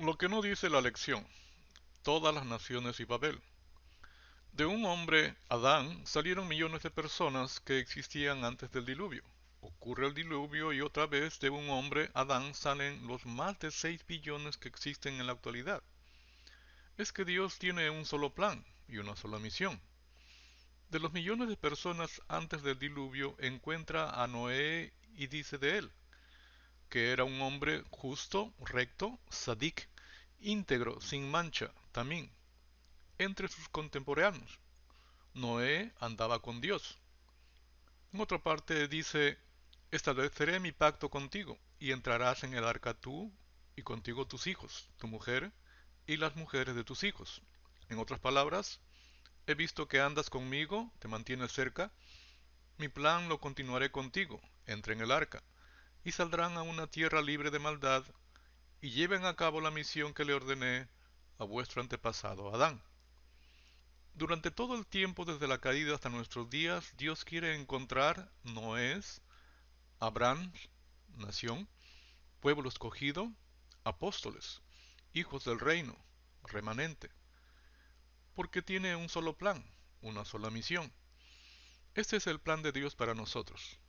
Lo que no dice la lección, todas las naciones y Babel. De un hombre, Adán, salieron millones de personas que existían antes del diluvio. Ocurre el diluvio y otra vez de un hombre, Adán, salen los más de 6 billones que existen en la actualidad. Es que Dios tiene un solo plan y una sola misión. De los millones de personas antes del diluvio, encuentra a Noé y dice de él, que era un hombre justo, recto, sadik, íntegro, sin mancha, tamín. Entre sus contemporáneos, Noé andaba con Dios. En otra parte dice, estableceré mi pacto contigo, y entrarás en el arca tú, y contigo tus hijos, tu mujer, y las mujeres de tus hijos. En otras palabras, he visto que andas conmigo, te mantienes cerca, mi plan lo continuaré contigo, entra en el arca, y saldrán a una tierra libre de maldad, y lleven a cabo la misión que le ordené a vuestro antepasado Adán. Durante todo el tiempo desde la caída hasta nuestros días, Dios quiere encontrar Noés, Abraham, nación, pueblo escogido, apóstoles, hijos del reino, remanente, porque tiene un solo plan, una sola misión. Este es el plan de Dios para nosotros.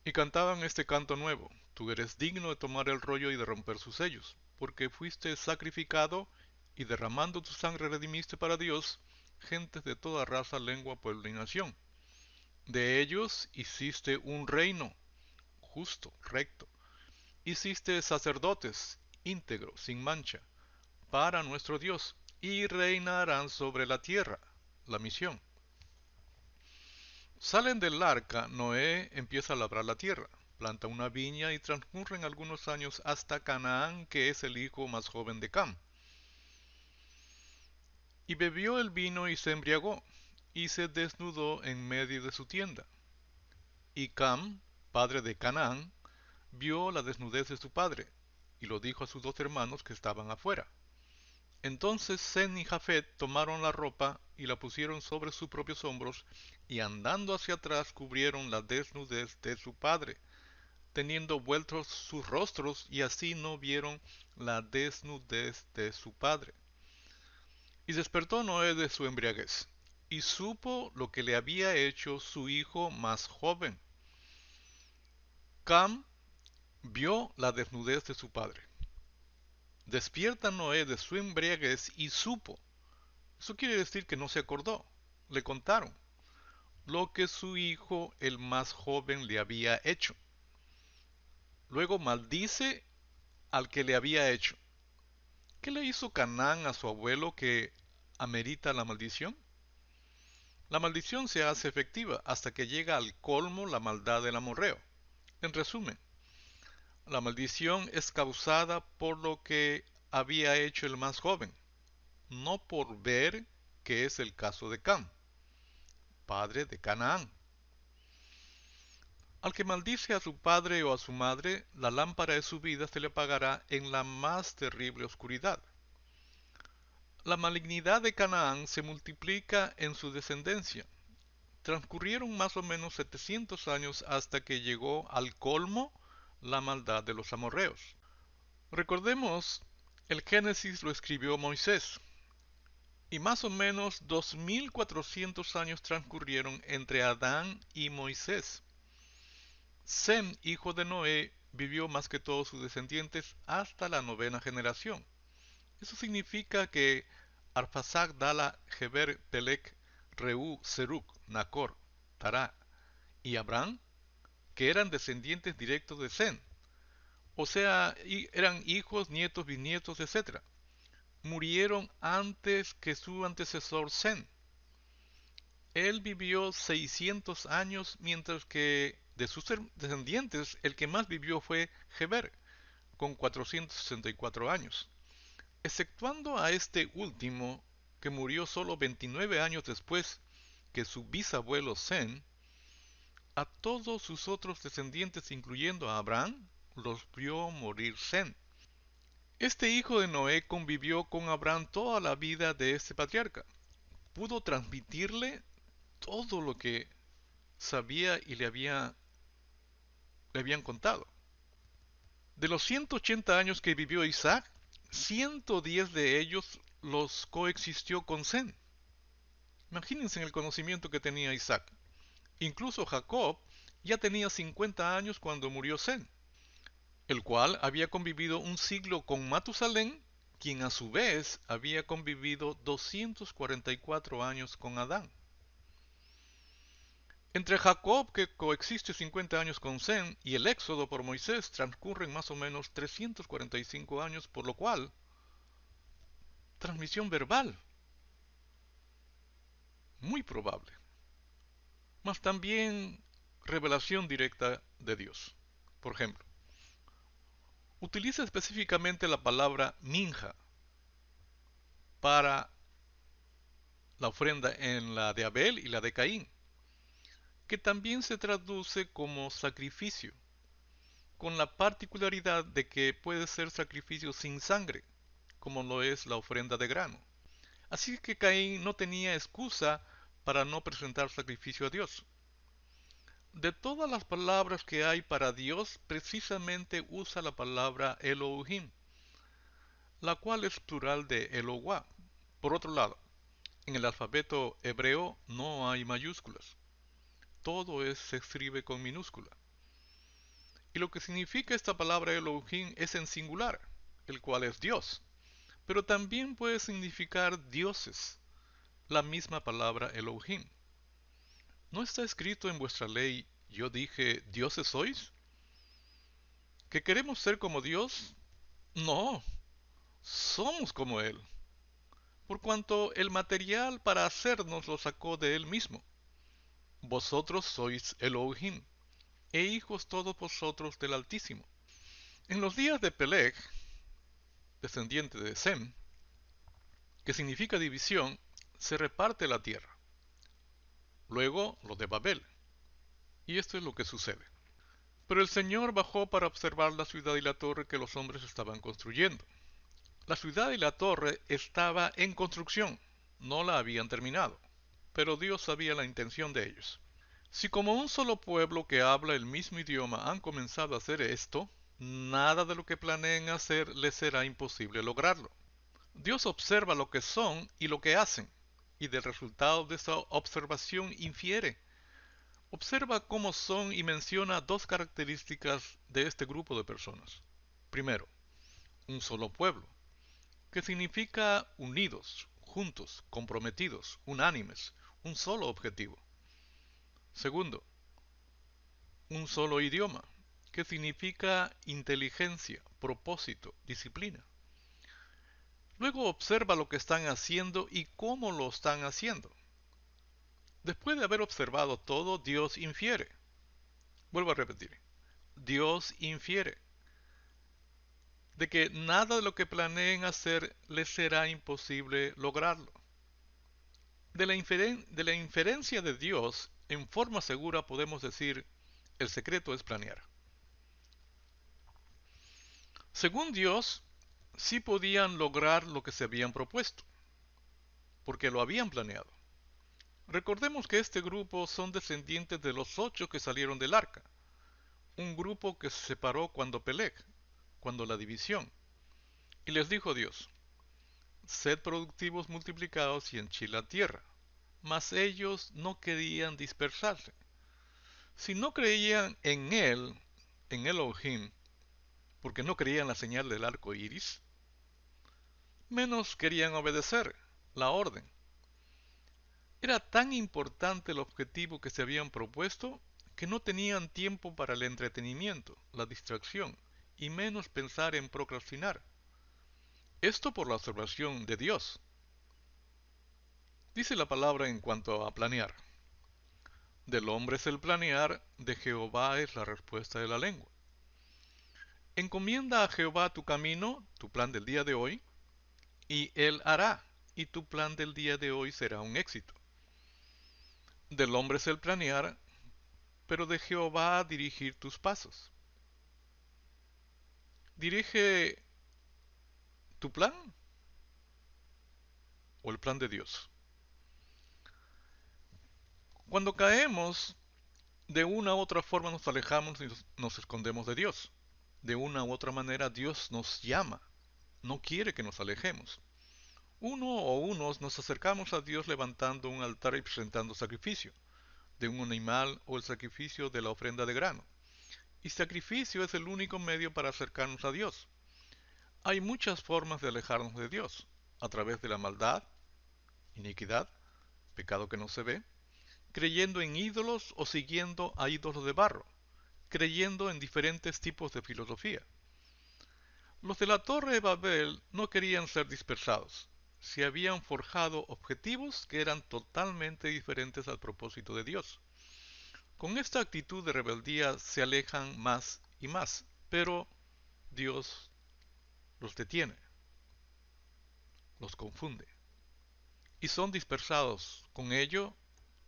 Y cantaban este canto nuevo, tú eres digno de tomar el rollo y de romper sus sellos, porque fuiste sacrificado y derramando tu sangre redimiste para Dios gentes de toda raza, lengua, pueblo y nación. De ellos hiciste un reino, justo, recto. Hiciste sacerdotes, íntegros, sin mancha, para nuestro Dios, y reinarán sobre la tierra. La misión. Salen del arca, Noé empieza a labrar la tierra, planta una viña y transcurren algunos años hasta Canaán, que es el hijo más joven de Cam. Y bebió el vino y se embriagó, y se desnudó en medio de su tienda. Y Cam, padre de Canaán, vio la desnudez de su padre, y lo dijo a sus dos hermanos que estaban afuera. Entonces Sem y Jafet tomaron la ropa y la pusieron sobre sus propios hombros, y andando hacia atrás cubrieron la desnudez de su padre, teniendo vueltos sus rostros, y así no vieron la desnudez de su padre. Y despertó Noé de su embriaguez, y supo lo que le había hecho su hijo más joven. Cam vio la desnudez de su padre. Despierta Noé de su embriaguez y supo. Eso quiere decir que no se acordó. Le contaron lo que su hijo, el más joven, le había hecho. Luego maldice al que le había hecho. ¿Qué le hizo Canaán a su abuelo que amerita la maldición? La maldición se hace efectiva hasta que llega al colmo la maldad del amorreo. En resumen, la maldición es causada por lo que había hecho el más joven, no por ver, que es el caso de Cam, padre de Canaán. Al que maldice a su padre o a su madre, la lámpara de su vida se le apagará en la más terrible oscuridad. La malignidad de Canaán se multiplica en su descendencia. Transcurrieron más o menos 700 años hasta que llegó al colmo la maldad de los amorreos. Recordemos, el Génesis lo escribió Moisés, y más o menos 2400 años transcurrieron entre Adán y Moisés. Sem, hijo de Noé, vivió más que todos sus descendientes hasta la novena generación. Eso significa que Arphaxad, Dala, Heber, Pelec, Reú, Serug, Nacor, Tará y Abraham, que eran descendientes directos de Sem, o sea, eran hijos, nietos, bisnietos, etc., murieron antes que su antecesor Sem. Él vivió 600 años, mientras que de sus descendientes el que más vivió fue Heber, con 464 años. Exceptuando a este último, que murió solo 29 años después que su bisabuelo Sem, a todos sus otros descendientes, incluyendo a Abraham, los vio morir Sem. Este hijo de Noé convivió con Abraham toda la vida de este patriarca. Pudo transmitirle todo lo que sabía y le habían contado. De los 180 años que vivió Isaac, 110 de ellos los coexistió con Sem. Imagínense en el conocimiento que tenía Isaac. Incluso Jacob ya tenía 50 años cuando murió Sem, el cual había convivido un siglo con Matusalén, quien a su vez había convivido 244 años con Adán. Entre Jacob, que coexiste 50 años con Sem, y el éxodo por Moisés transcurren más o menos 345 años, por lo cual, transmisión verbal, muy probable, mas también revelación directa de Dios. Por ejemplo, utiliza específicamente la palabra minja para la ofrenda en la de Abel y la de Caín, que también se traduce como sacrificio, con la particularidad de que puede ser sacrificio sin sangre, como lo es la ofrenda de grano. Así que Caín no tenía excusa para no presentar sacrificio a Dios. De todas las palabras que hay para Dios, precisamente usa la palabra Elohim, la cual es plural de Elohá. Por otro lado, en el alfabeto hebreo no hay mayúsculas. Se escribe con minúscula. Y lo que significa esta palabra Elohim es en singular, el cual es Dios. Pero también puede significar dioses, la misma palabra Elohim. ¿No está escrito en vuestra ley, yo dije, dioses sois? ¿Que queremos ser como Dios? No, somos como Él, por cuanto el material para hacernos lo sacó de Él mismo. Vosotros sois Elohim, e hijos todos vosotros del Altísimo. En los días de Peleg, descendiente de Sem, que significa división, se reparte la tierra. Luego lo de Babel. Y esto es lo que sucede. Pero el Señor bajó para observar la ciudad y la torre que los hombres estaban construyendo. La ciudad y la torre estaba en construcción, no la habían terminado, pero Dios sabía la intención de ellos. Si como un solo pueblo que habla el mismo idioma han comenzado a hacer esto, nada de lo que planeen hacer les será imposible lograrlo. Dios observa lo que son y lo que hacen, y del resultado de esa observación infiere. Observa cómo son y menciona dos características de este grupo de personas. Primero, un solo pueblo, que significa unidos, juntos, comprometidos, unánimes, un solo objetivo. Segundo, un solo idioma, que significa inteligencia, propósito, disciplina. Luego observa lo que están haciendo y cómo lo están haciendo. Después de haber observado todo, Dios infiere. Vuelvo a repetir. Dios infiere de que nada de lo que planeen hacer les será imposible lograrlo. De la inferencia de Dios, en forma segura podemos decir, el secreto es planear. Según Dios, sí podían lograr lo que se habían propuesto, porque lo habían planeado. Recordemos que este grupo son descendientes de los 8 que salieron del arca, un grupo que se separó cuando Peleg, cuando la división. Y les dijo Dios, sed productivos, multiplicados y henchid la tierra. Mas ellos no querían dispersarse. Si no creían en él, en Elohim, porque no creían la señal del arco iris, menos querían obedecer la orden. Era tan importante el objetivo que se habían propuesto que no tenían tiempo para el entretenimiento, la distracción, y menos pensar en procrastinar. Esto por la observación de Dios. Dice la palabra en cuanto a planear. Del hombre es el planear, de Jehová es la respuesta de la lengua. Encomienda a Jehová tu camino, tu plan del día de hoy, y él hará, y tu plan del día de hoy será un éxito. Del hombre es el planear, pero de Jehová dirigir tus pasos. Dirige tu plan o el plan de Dios. Cuando caemos, de una u otra forma nos alejamos y nos escondemos de Dios. De una u otra manera Dios nos llama, no quiere que nos alejemos. Uno o unos nos acercamos a Dios levantando un altar y presentando sacrificio, de un animal o el sacrificio de la ofrenda de grano. Y sacrificio es el único medio para acercarnos a Dios. Hay muchas formas de alejarnos de Dios, a través de la maldad, iniquidad, pecado que no se ve, creyendo en ídolos o siguiendo a ídolos de barro, creyendo en diferentes tipos de filosofía. Los de la Torre de Babel no querían ser dispersados. Se habían forjado objetivos que eran totalmente diferentes al propósito de Dios. Con esta actitud de rebeldía se alejan más y más, pero Dios los detiene, los confunde, y son dispersados con ello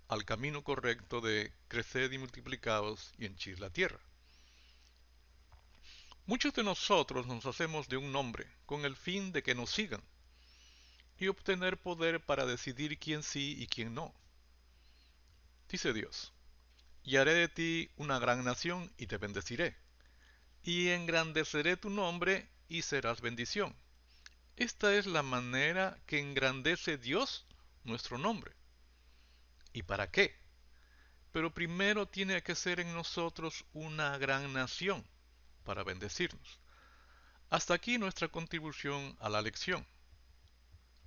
al camino correcto de crecer y multiplicados y henchir la tierra. Muchos de nosotros nos hacemos de un nombre con el fin de que nos sigan y obtener poder para decidir quién sí y quién no. Dice Dios, y haré de ti una gran nación y te bendeciré, y engrandeceré tu nombre y serás bendición. Esta es la manera que engrandece Dios nuestro nombre. ¿Y para qué? Pero primero tiene que ser en nosotros una gran nación para bendecirnos. Hasta aquí nuestra contribución a la lección.